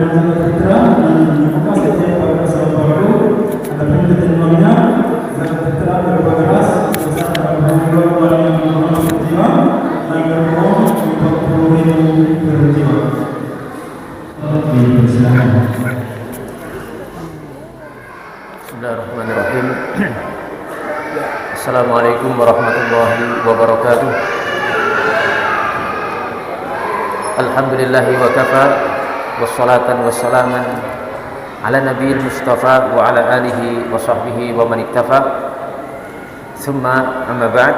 Bismillahirrahmanirrahim. Assalamualaikum warahmatullahi wabarakatuh. Alhamdulillahi wa kafa, wassalatan wassalaman ala nabiyil mustafa wa ala alihi wa sahbihi wa man iktafa. Thumma amma ba'd.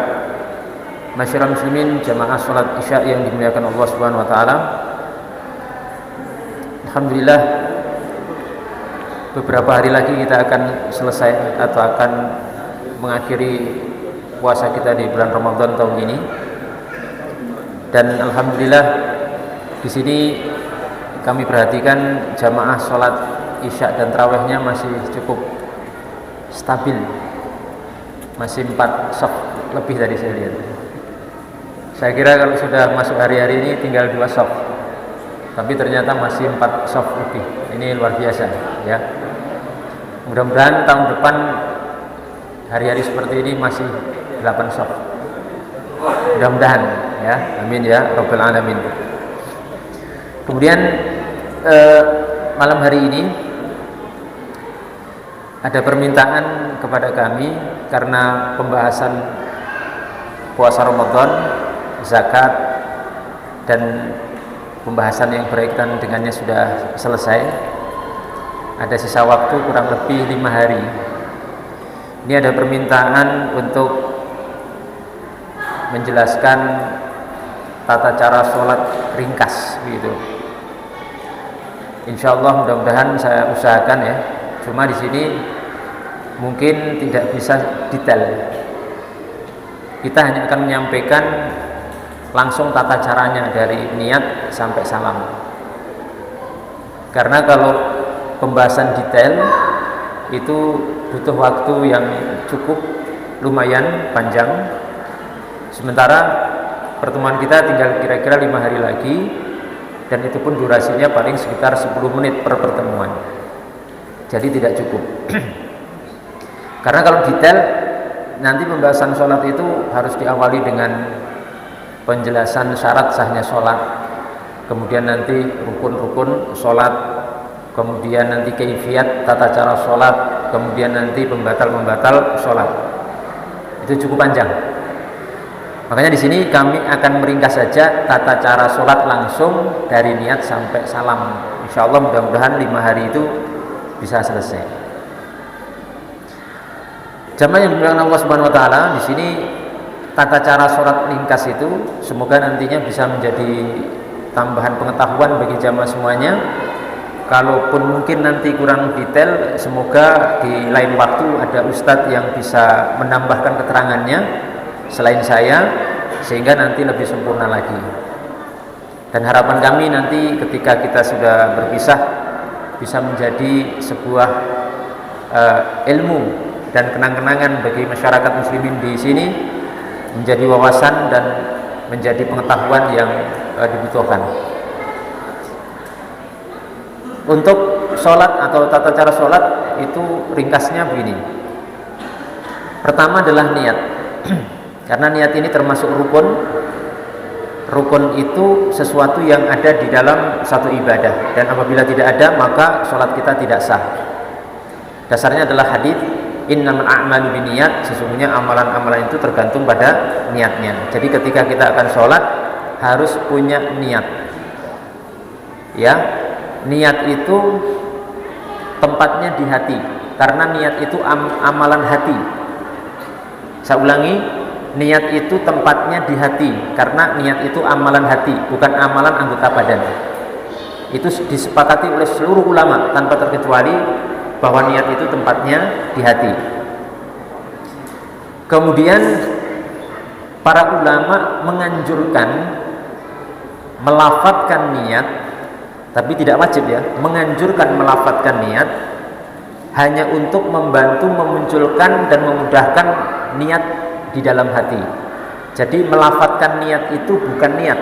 Masyarakat muslimin jamaah salat Isya yang dimuliakan Allah Subhanahu wa taala. Alhamdulillah, beberapa hari lagi kita akan selesai atau akan mengakhiri puasa kita di bulan Ramadan tahun ini. Dan alhamdulillah di sini kami perhatikan jamaah salat Isya dan tarawihnya masih cukup stabil. Masih 4 shaf lebih tadi saya lihat. Saya kira kalau sudah masuk hari-hari ini tinggal 2 shaf. Tapi ternyata masih 4 shaf lebih. Ini luar biasa ya. Mudah-mudahan tahun depan hari-hari seperti ini masih 8 shaf. Mudah-mudahan ya. Amin ya rabbal alamin. Kemudian malam hari ini ada permintaan kepada kami karena pembahasan puasa Ramadan, zakat, dan pembahasan yang berkaitan dengannya sudah selesai. Ada sisa waktu kurang lebih 5 hari. Ini ada permintaan untuk menjelaskan tata cara sholat ringkas begitu. Insya Allah mudah-mudahan saya usahakan ya. Cuma di sini mungkin tidak bisa detail. Kita hanya akan menyampaikan langsung tata caranya dari niat sampai salam. Karena kalau pembahasan detail itu butuh waktu yang cukup lumayan panjang. Sementara pertemuan kita tinggal kira-kira 5 hari lagi, dan itu pun durasinya paling sekitar 10 menit per pertemuan. Jadi tidak cukup. Karena kalau detail nanti pembahasan sholat itu harus diawali dengan penjelasan syarat sahnya sholat, kemudian nanti rukun-rukun sholat, kemudian nanti kaifiat tata cara sholat, kemudian nanti pembatal-pembatal sholat. Itu cukup panjang. Makanya di sini kami akan meringkas saja tata cara sholat langsung dari niat sampai salam. Insya Allah mudah-mudahan 5 hari itu bisa selesai. Jamaah yang dimuliakan Allah Subhanahu wa taala, di sini tata cara sholat ringkas itu semoga nantinya bisa menjadi tambahan pengetahuan bagi jamaah semuanya. Kalaupun mungkin nanti kurang detail, semoga di lain waktu ada ustadz yang bisa menambahkan keterangannya selain saya, sehingga nanti lebih sempurna lagi. Dan harapan kami nanti ketika kita sudah berpisah bisa menjadi sebuah ilmu dan kenang-kenangan bagi masyarakat muslimin di sini, menjadi wawasan dan menjadi pengetahuan yang dibutuhkan. Untuk sholat atau tata cara sholat itu ringkasnya begini. Pertama adalah niat. Karena niat ini termasuk rukun. Rukun itu sesuatu yang ada di dalam satu ibadah, dan apabila tidak ada maka sholat kita tidak sah. Dasarnya adalah hadis innamal a'malu binniyat, sesungguhnya amalan-amalan itu tergantung pada niatnya. Jadi ketika kita akan sholat harus punya niat. Ya, niat itu tempatnya di hati, karena niat itu amalan hati. Saya ulangi, niat itu tempatnya di hati, karena niat itu amalan hati, bukan amalan anggota badan. Itu disepakati oleh seluruh ulama tanpa terkecuali bahwa niat itu tempatnya di hati. Kemudian para ulama menganjurkan melafadzkan niat, tapi tidak wajib ya, menganjurkan melafadzkan niat hanya untuk membantu memunculkan dan memudahkan niat di dalam hati. Jadi melafadzkan niat itu bukan niat.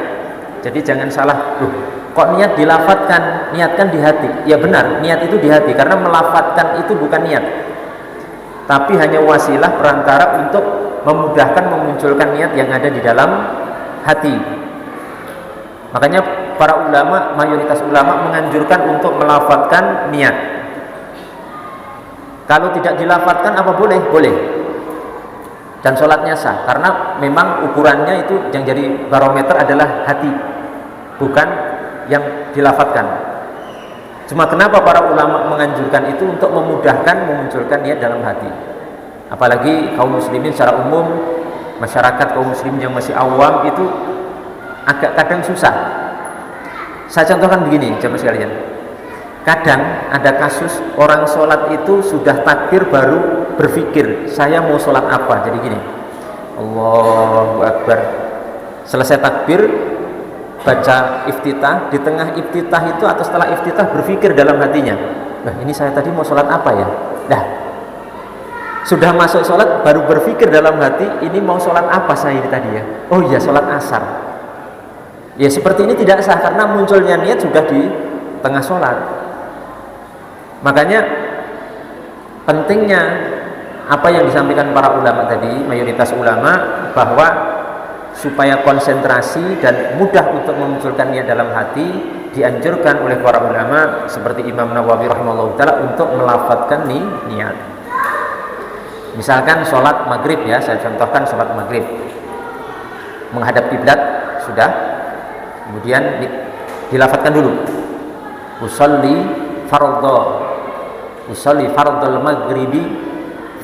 Jadi jangan salah, Kok niat dilafatkan? Niatkan di hati. Ya benar, niat itu di hati, karena melafatkan itu bukan niat, tapi hanya wasilah perantara untuk memudahkan memunculkan niat yang ada di dalam hati. Makanya para ulama, mayoritas ulama menganjurkan untuk melafatkan niat. Kalau tidak dilafatkan apa boleh? Boleh. Dan sholatnya sah, karena memang ukurannya itu yang jadi barometer adalah hati, bukan yang dilafatkan. Cuma kenapa para ulama menganjurkan itu? Untuk memudahkan memunculkan niat dalam hati. Apalagi kaum muslimin secara umum, masyarakat kaum muslimin yang masih awam itu agak kadang susah. Saya contohkan begini, jemaah sekalian. Kadang ada kasus orang sholat itu sudah takbir baru berpikir, saya mau sholat apa. Jadi gini, Allahu Akbar, selesai takbir baca iftitah, di tengah iftitah itu atau setelah iftitah berpikir dalam hatinya, nah ini saya tadi mau sholat apa ya. Dah, sudah masuk sholat baru berpikir dalam hati, ini mau sholat apa saya ini tadi ya. Oh iya, sholat asar. Ya seperti ini tidak sah, karena munculnya niat sudah di tengah sholat. Makanya pentingnya apa yang disampaikan para ulama tadi, mayoritas ulama, bahwa supaya konsentrasi dan mudah untuk memunculkan niat dalam hati, dianjurkan oleh para ulama seperti Imam Nawawi rahimahullah ta'ala untuk melafatkan niat. Misalkan sholat maghrib ya, saya contohkan sholat maghrib, menghadap kiblat sudah, kemudian dilafatkan dulu, usolli fardhal maghribi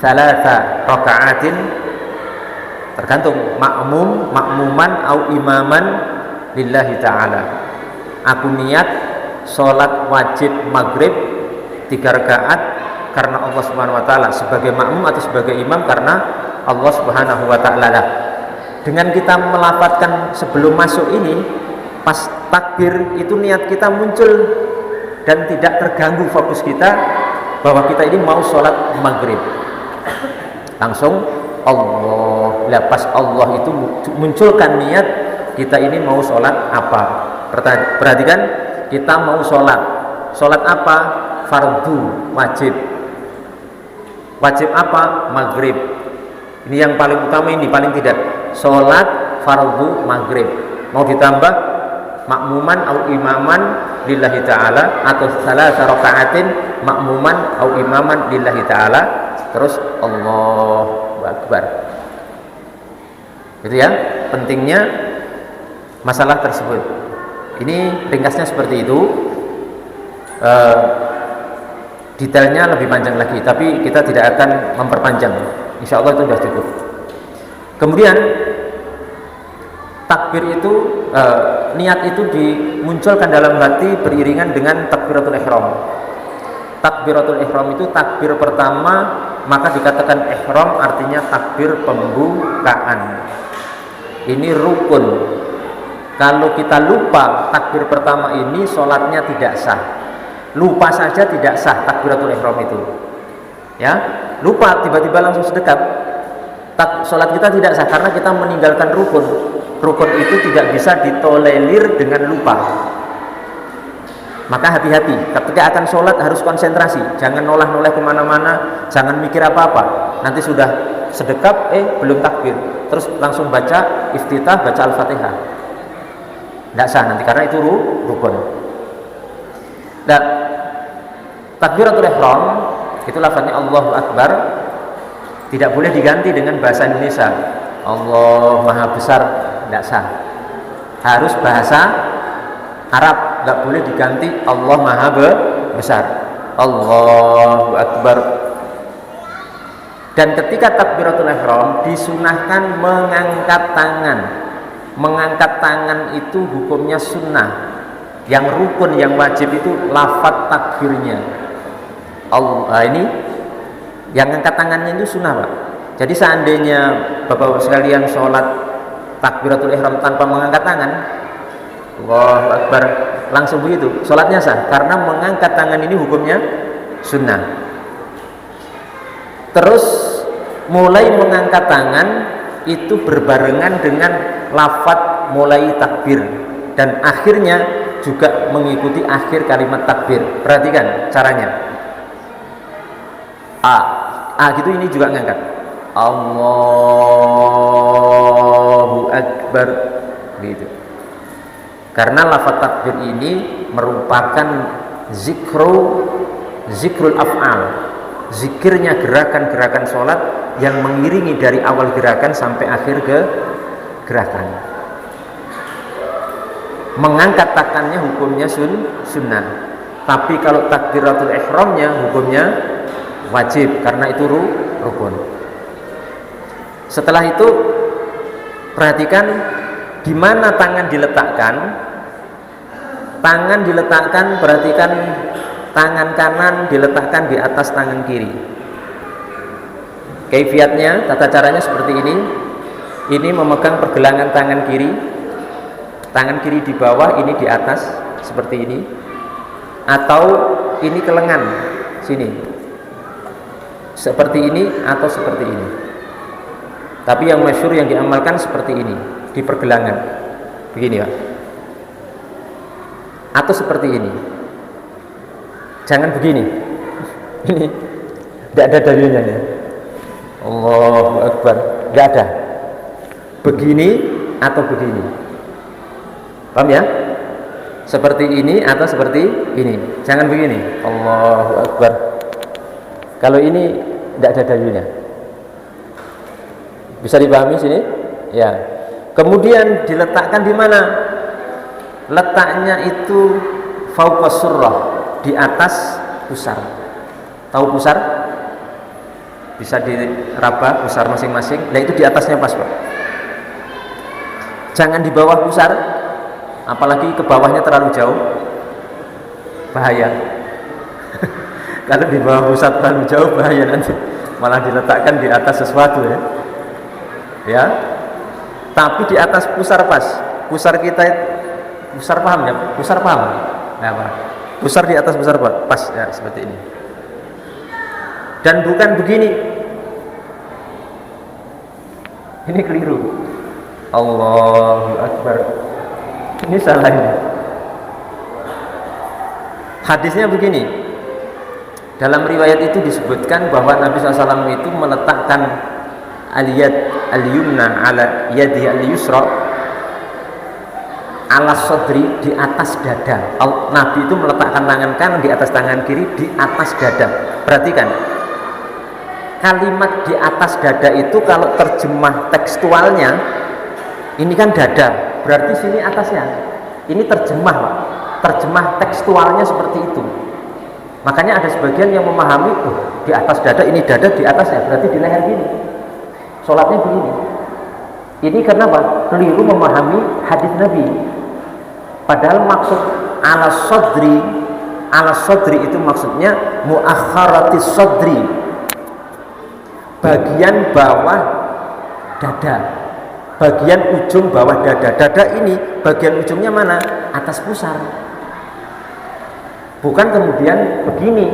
thalatha raka'atin, tergantung makmuman au imaman lillahi ta'ala. Aku niat sholat wajib maghrib 3 rakaat karena Allah subhanahu wa ta'ala, sebagai makmum atau sebagai imam karena Allah subhanahu wa ta'ala. Dengan kita melafadzkan sebelum masuk ini, pas takbir itu niat kita muncul dan tidak terganggu fokus kita bahwa kita ini mau sholat maghrib. Langsung Allah, lepas Allah itu munculkan niat kita ini mau sholat apa. Perhatikan, kita mau sholat apa? Fardu, wajib apa? Maghrib. Ini yang paling utama, ini paling tidak, sholat fardu maghrib. Mau ditambah makmuman atau imaman lillahi ta'ala, atau salah raka'atin makmuman atau imaman lillahi ta'ala, terus Allahu Akbar. Itu ya pentingnya masalah tersebut. Ini ringkasnya seperti itu. Detailnya lebih panjang lagi, tapi kita tidak akan memperpanjang. Insya Allah itu sudah cukup. Kemudian takbir itu, niat itu dimunculkan dalam hati beriringan dengan takbiratul ihram. Takbiratul ihram itu takbir pertama, maka dikatakan ihram artinya takbir pembukaan. Ini rukun. Kalau kita lupa takbir pertama ini, sholatnya tidak sah. Lupa saja tidak sah takbiratul ihram itu. Ya, lupa tiba-tiba langsung sedekap, sholat kita tidak sah karena kita meninggalkan rukun. Rukun itu tidak bisa ditolerir dengan lupa. Maka hati-hati ketika akan sholat, harus konsentrasi, jangan noleh-noleh kemana-mana, jangan mikir apa-apa. Nanti sudah sedekap, belum takbir, terus langsung baca iftitah, baca al-fatihah, tidak sah nanti, karena itu rukun. Dan takbiratul ihram itu lafaznya Allahu Akbar, tidak boleh diganti dengan bahasa Indonesia Allah Maha Besar, tidak sah. Harus bahasa Arab, nggak boleh diganti Allah Maha Besar, Allahu Akbar. Dan ketika takbiratul ihram disunahkan mengangkat tangan. Mengangkat tangan itu hukumnya sunnah. Yang rukun, yang wajib itu lafaz takbirnya. Allah, ini yang angkat tangannya itu sunnah, Pak. Jadi seandainya Bapak-bapak sekalian sholat takbiratul ihram tanpa mengangkat tangan, Allahu Akbar, langsung begitu, sholatnya sah, karena mengangkat tangan ini hukumnya sunnah. Terus mulai mengangkat tangan itu berbarengan dengan lafaz mulai takbir, dan akhirnya juga mengikuti akhir kalimat takbir. Perhatikan caranya. Gitu, ini juga ngangkat. Allahu Akbar gitu. Karena lafaz takbir ini merupakan zikrul af'al, zikirnya gerakan-gerakan sholat yang mengiringi dari awal gerakan sampai akhir ke gerakan. Mengangkat tangannya hukumnya sunnah, tapi kalau takbiratul ihramnya hukumnya wajib karena itu rukun. Setelah itu perhatikan di mana tangan diletakkan. Tangan diletakkan, perhatikan tangan kanan diletakkan di atas tangan kiri. Kaifiatnya, tata caranya seperti ini. Ini memegang pergelangan tangan kiri. Tangan kiri di bawah, ini di atas seperti ini. Atau ini ke lengan sini. Seperti ini atau seperti ini. Tapi yang masyhur yang diamalkan seperti ini, di pergelangan. Begini ya. Atau seperti ini. Jangan begini. Ini tidak ada dalilnya ya. Allahu Akbar. Tidak ada. Begini atau begini. Paham ya? Seperti ini atau seperti ini. Jangan begini. Allahu Akbar. Kalau ini tidak ada dalilnya. Bisa dipahami sini? Ya. Kemudian diletakkan di mana? Letaknya itu fauqas surrah, di atas pusar. Tahu pusar? Bisa diraba pusar masing-masing. Nah itu di atasnya pas, Pak. Jangan di bawah pusar, apalagi ke bawahnya terlalu jauh, bahaya. Kalau di bawah pusar terlalu jauh bahaya, nanti malah diletakkan di atas sesuatu ya. Ya. Tapi di atas pusar pas. Pusar kita pusar paham ya? Pusar paham? Nah, apa? Pusar di atas pusar pas ya, seperti ini. Dan bukan begini. Ini keliru. Allahu Akbar. Ini salah ini. Hadisnya begini. Dalam riwayat itu disebutkan bahwa Nabi SAW itu meletakkan al-yad al-yumna ala yadi al-yusra ala sodri, di atas dada. Nabi itu meletakkan tangan kanan di atas tangan kiri di atas dada. Perhatikan, kalimat di atas dada itu kalau terjemah tekstualnya, ini kan dada, berarti sini atasnya. Ini terjemah, Pak. Terjemah tekstualnya seperti itu. Makanya ada sebagian yang memahami, di atas dada, ini dada di atasnya, berarti di leher gini. Sholatnya begini. Ini karena apa? Keliru memahami hadis Nabi. Padahal maksud ala sodri itu maksudnya muakharatis sodri, bagian bawah dada, bagian ujung bawah dada. Dada ini bagian ujungnya mana? Atas pusar. Bukan kemudian begini.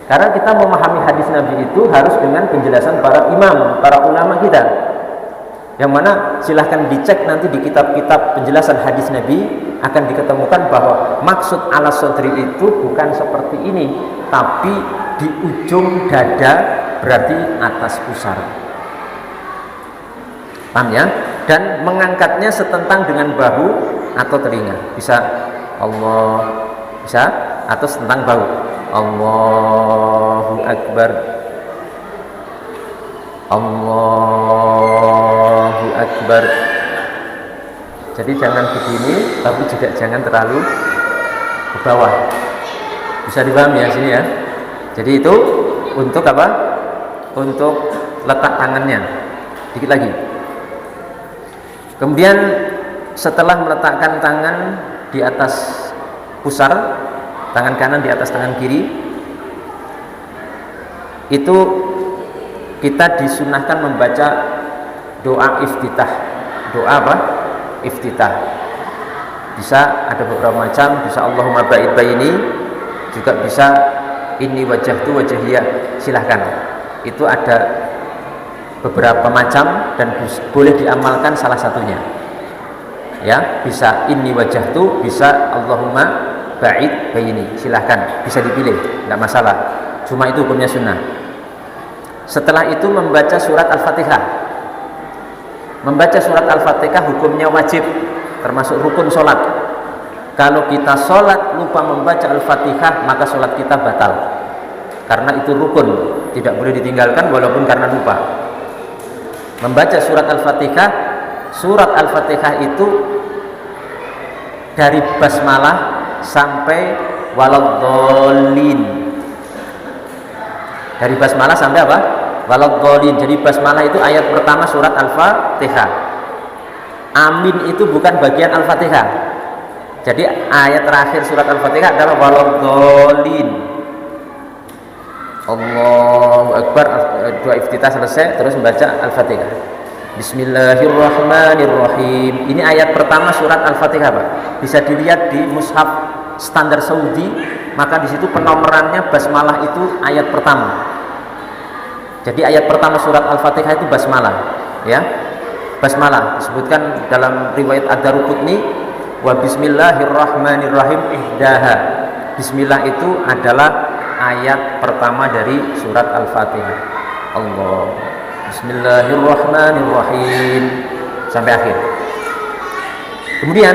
Karena kita memahami hadis Nabi itu harus dengan penjelasan para imam, para ulama kita. Yang mana silahkan dicek nanti di kitab-kitab penjelasan hadis Nabi, akan diketemukan bahwa maksud ala sodri itu bukan seperti ini, tapi di ujung dada, berarti atas pusar. Paham ya? Dan mengangkatnya setentang dengan bahu atau telinga. Bisa Allah, bisa, atau setentang bahu. Allahu Akbar. Allahu Akbar. Jadi jangan begini, tapi juga jangan terlalu ke bawah. Bisa dipahami ya sini ya. Jadi itu untuk apa? Untuk letak tangannya. Dikit lagi. Kemudian setelah meletakkan tangan di atas pusar, tangan kanan di atas tangan kiri, itu kita disunahkan membaca doa iftitah. Doa apa? Iftitah. Bisa ada beberapa macam, bisa Allahumma ba'id baini, juga bisa inni wajjahtu wajhiyya. Silahkan. Itu ada beberapa macam dan boleh diamalkan salah satunya. Ya, bisa inni wajjahtu, bisa Allahumma ba'id baini. Silahkan, bisa dipilih, tidak masalah. Cuma itu hukumnya sunnah. Setelah itu membaca surat Al-Fatihah. Membaca surat Al-Fatihah hukumnya wajib, termasuk rukun sholat. Kalau kita sholat lupa membaca Al-Fatihah, maka sholat kita batal. Karena itu rukun, tidak boleh ditinggalkan walaupun karena lupa. Membaca surat Al-Fatihah, surat Al-Fatihah itu dari basmalah sampai waladhdallin. Dari basmalah sampai apa? Waladhdallin. Jadi basmalah itu ayat pertama surat Al-Fatihah. Amin itu bukan bagian Al-Fatihah. Jadi ayat terakhir surat Al-Fatihah adalah waladhdallin. Allahu Akbar, doa iftitah selesai, terus membaca Al-Fatihah. Bismillahirrahmanirrahim. Ini ayat pertama surat Al-Fatihah, Pak. Bisa dilihat di mushaf standar Saudi, maka di situ penomorannya basmalah itu ayat pertama. Jadi ayat pertama surat Al-Fatihah itu basmalah, ya. Basmalah disebutkan dalam riwayat Ad-Daruqutni, wa bismillahirrahmanirrahim ihdaha. Bismillah itu adalah ayat pertama dari surat Al-Fatihah. Allah. Bismillahirrahmanirrahim sampai akhir. Kemudian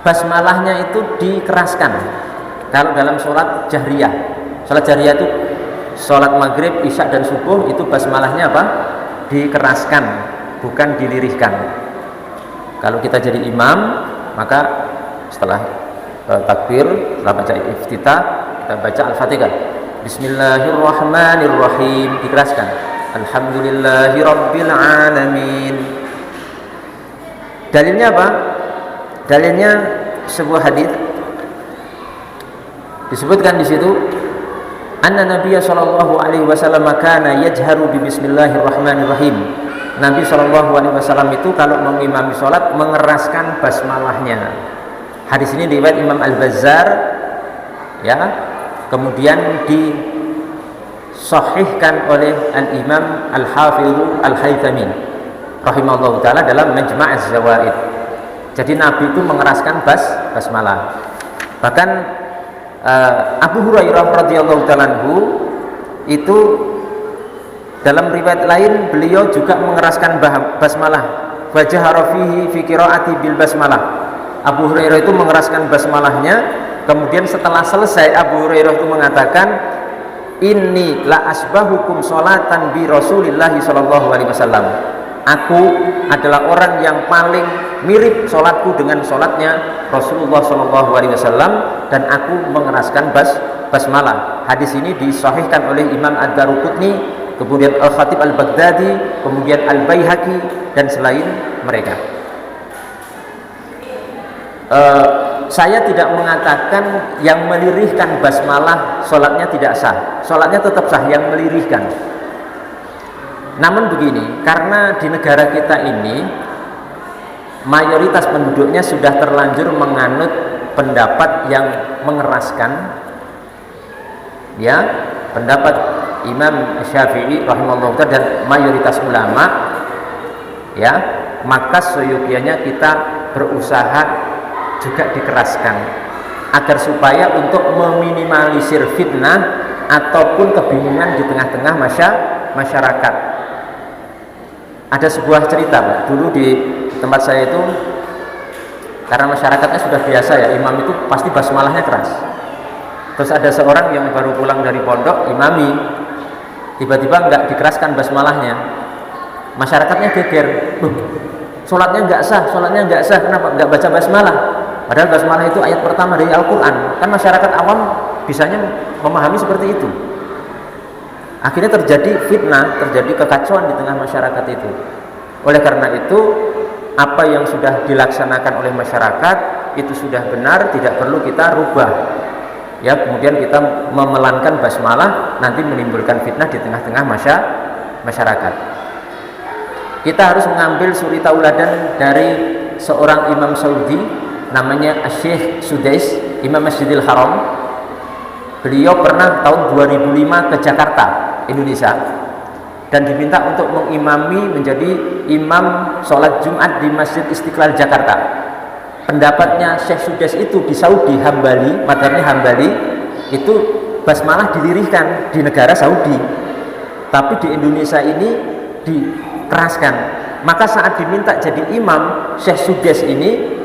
basmalahnya itu dikeraskan. Kalau dalam sholat jahriyah, sholat jahriyah itu sholat maghrib, isya dan subuh, itu basmalahnya apa? Dikeraskan, bukan dilirihkan. Kalau kita jadi imam, maka setelah takbir, setelah baca iftitah, kita baca Al-Fatihah. Bismillahirrahmanirrahim, dikeraskan. Alhamdulillahirabbil alamin. Dalilnya apa? Dalilnya sebuah hadis. Disebutkan di situ, anna Nabiya sallallahu alaihi wasallam kana yajharu bi bismillahirrahmanirrahim. Nabi sallallahu alaihi wasallam itu kalau mengimami salat mengeraskan basmalahnya. Hadis ini riwayat Imam Al-Bazzar, ya. Kemudian disahihkan oleh Al-Imam Al-Hafidh Al-Haythami rahimahullah ta'ala dalam Majma' Az-Zawaid. Jadi Nabi itu mengeraskan basmalah. Bahkan Abu Hurairah radhiyallahu ta'ala anhu itu dalam riwayat lain beliau juga mengeraskan basmalah. Wa jahara fihi fi qiraati bil basmalah. Abu Hurairah itu mengeraskan basmalahnya. Kemudian setelah selesai Abu Hurairah itu mengatakan, inni la asbahukum sholatan bi Rasulillahi sallallahu alaihi wasallam. Aku adalah orang yang paling mirip sholatku dengan sholatnya Rasulullah sallallahu alaihi wasallam, dan aku mengeraskan basmalah. Hadis ini disahihkan oleh Imam Ad-Daruqutni, kemudian Al-Khatib Al-Baghdadi, kemudian Al-Baihaqi dan selain mereka. Saya tidak mengatakan yang melirihkan basmalah sholatnya tidak sah. Sholatnya tetap sah, yang melirihkan. Namun begini, karena di negara kita ini mayoritas penduduknya sudah terlanjur menganut pendapat yang mengeraskan, ya, pendapat Imam Syafi'i rahimahullah dan mayoritas ulama, ya, maka seyogianya kita berusaha juga dikeraskan agar supaya untuk meminimalisir fitnah ataupun kebingungan di tengah-tengah masyarakat. Ada sebuah cerita, Pak. Dulu di tempat saya itu, karena masyarakatnya sudah biasa ya, imam itu pasti basmalahnya keras. Terus ada seorang yang baru pulang dari pondok, imami, tiba-tiba nggak dikeraskan basmalahnya. Masyarakatnya geger, sholatnya nggak sah, kenapa nggak baca basmalah? Padahal basmalah itu ayat pertama dari Al-Quran. Kan masyarakat awam bisanya memahami seperti itu. Akhirnya terjadi fitnah, terjadi kekacauan di tengah masyarakat itu. Oleh karena itu, apa yang sudah dilaksanakan oleh masyarakat itu sudah benar, tidak perlu kita rubah. Ya, kemudian kita memelankan basmalah nanti menimbulkan fitnah di tengah-tengah masyarakat. Kita harus mengambil suri tauladan dari seorang imam Saudi, namanya Syekh Sudais, Imam Masjidil Haram. Beliau pernah tahun 2005 ke Jakarta, Indonesia. dan diminta untuk mengimami menjadi imam sholat Jumat di Masjid Istiqlal Jakarta. Pendapatnya Syekh Sudes itu di Saudi, Hambali, madhabnya Hambali, itu basmalah dilirihkan di negara Saudi, tapi di Indonesia ini dikeraskan. Maka saat diminta jadi imam, Syekh Sudes ini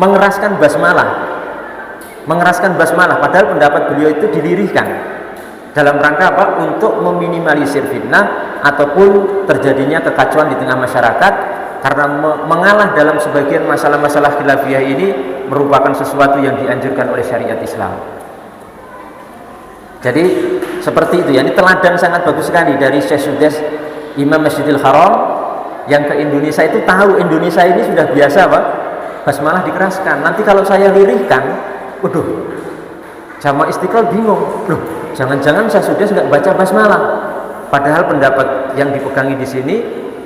mengeraskan basmalah, padahal pendapat beliau itu dilirihkan dalam rangka apa? Untuk meminimalisir fitnah ataupun terjadinya kekacauan di tengah masyarakat, karena mengalah dalam sebagian masalah-masalah khilafiyah ini merupakan sesuatu yang dianjurkan oleh syariat Islam. Jadi seperti itu ya, ini teladan sangat bagus sekali dari Syekh Sudes, Imam Masjidil Haram, yang ke Indonesia itu tahu Indonesia ini sudah biasa Pak, basmalah dikeraskan. Nanti kalau saya lirihkan, waduh, jamaah Istiqlal bingung, loh, jangan-jangan Syekh Sudes nggak baca basmalah. Padahal pendapat yang dipegangi di sini,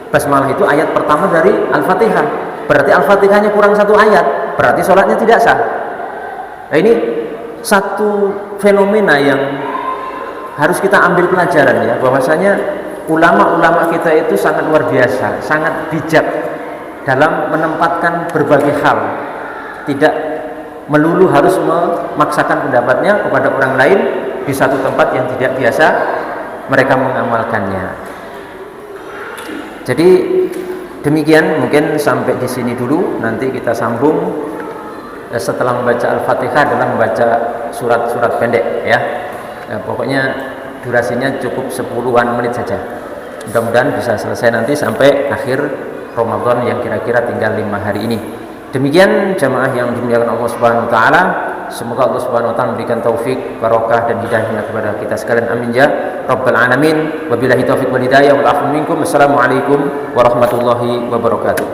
basmalah itu ayat pertama dari Al-Fatihah. Berarti Al-Fatihahnya kurang satu ayat, berarti sholatnya tidak sah. Nah, ini satu fenomena yang harus kita ambil pelajaran ya, bahwasanya ulama-ulama kita itu sangat luar biasa, sangat bijak dalam menempatkan berbagai hal, tidak melulu harus memaksakan pendapatnya kepada orang lain di satu tempat yang tidak biasa mereka mengamalkannya. Jadi demikian, mungkin sampai di sini dulu. Nanti kita sambung setelah membaca Al-Fatihah adalah membaca surat-surat pendek ya. Pokoknya durasinya cukup 10-an menit saja. Mudah-mudahan bisa selesai nanti sampai akhir Ramadan yang kira-kira tinggal 5 hari ini. Demikian jamaah yang dimuliakan Allah Subhanahu wa taala. Semoga Allah Subhanahu wa taala memberikan taufik, barokah dan hidayahnya kepada kita sekalian. Amin ya rabbal alamin. Wabillahi taufik wal hidayah wal afu minkum. Assalamualaikum warahmatullahi wabarakatuh.